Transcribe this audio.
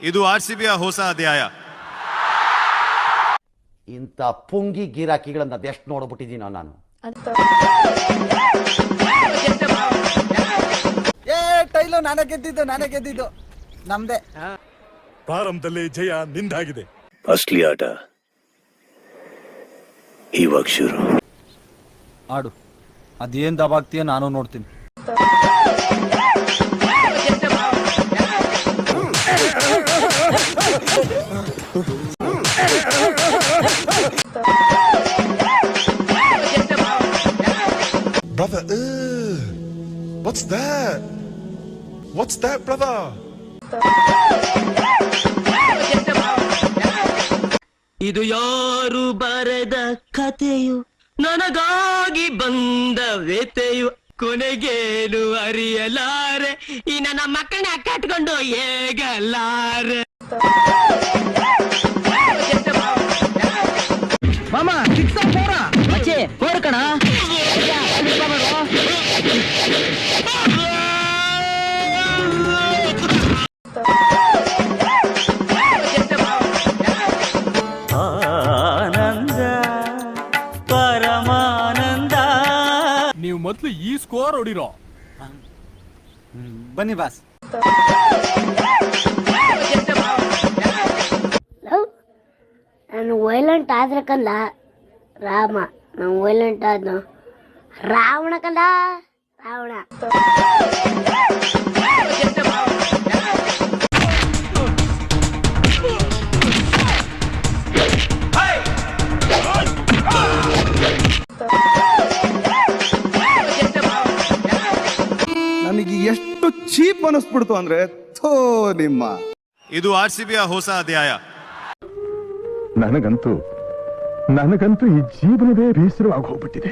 ಇದು ಆರ್ಸಿಬಿಯ ಹೊಸ ಅಧ್ಯಾಯ. ಇಂಥ ಪುಂಗಿ ಗಿರಾಕಿಗಳನ್ನ ಅದೆಷ್ಟು ನೋಡ್ಬಿಟ್ಟಿದ್ದೀನೋ ನಾನು. ಟೈಲು ನಾನೇ ಗೆದ್ದಿದ್ದು ನಮ್ದೆ. ಪ್ರಾರಂಭದಲ್ಲಿ ಜಯ ನಿಂದಾಗಿದೆ. ಅಸ್ಲಿ ಆಟ ಇವಾಗ ಶುರು. ಆಡು, ಅದೇನ್ ದಬಾಗ್ತೀಯ ನಾನು ನೋಡ್ತೀನಿ. Brother, what's that? What's that, brother? ಇದು ಯಾರು ಬರೆದ ಕಥೆಯು, ನನಗಾಗಿ ಬಂದ ವ್ಯತೆಯು, ಕೊನೆಗೇನು ಅರಿಯಲಾರೆ, ಈ ನನ್ನ ಮಕ್ಕಳನ್ನ ಕಟ್ಕೊಂಡು ಹೇಗಲಾರೆ. ಮಾಮ ಕಣ. ಆನಂದ ಪರಮಾನಂದ. ನೀವು ಮೊದಲು ಈ ಸ್ಕೋರ್ ಹೊಡಿರೋ. ಬನ್ನಿ ಬಾಸ್. ನಾನು ವೈಲೆಂಟ್ ಆದ್ರೆ ಕಲ್ಲ ರಾಮ, ನಾನು ವೈಲೆಂಟ್ ಆದ್ನು ರಾವಣ ಕಲ್ಲ ರಾವಣ. ನನಗೆ ಎಷ್ಟು ಚೀಪ್ ಅನಿಸ್ಬಿಡ್ತು ಅಂದ್ರೆ ಥೋ ನಿಮ್ಮ. ಇದು ಆರ್ಸಿಬಿಯ ಹೊಸ ಅಧ್ಯಾಯ. ನನಗಂತೂ ಈ ಜೀವನವೇ ಬೇಸರವಾಗಿ ಹೋಗ್ಬಿಟ್ಟಿದೆ.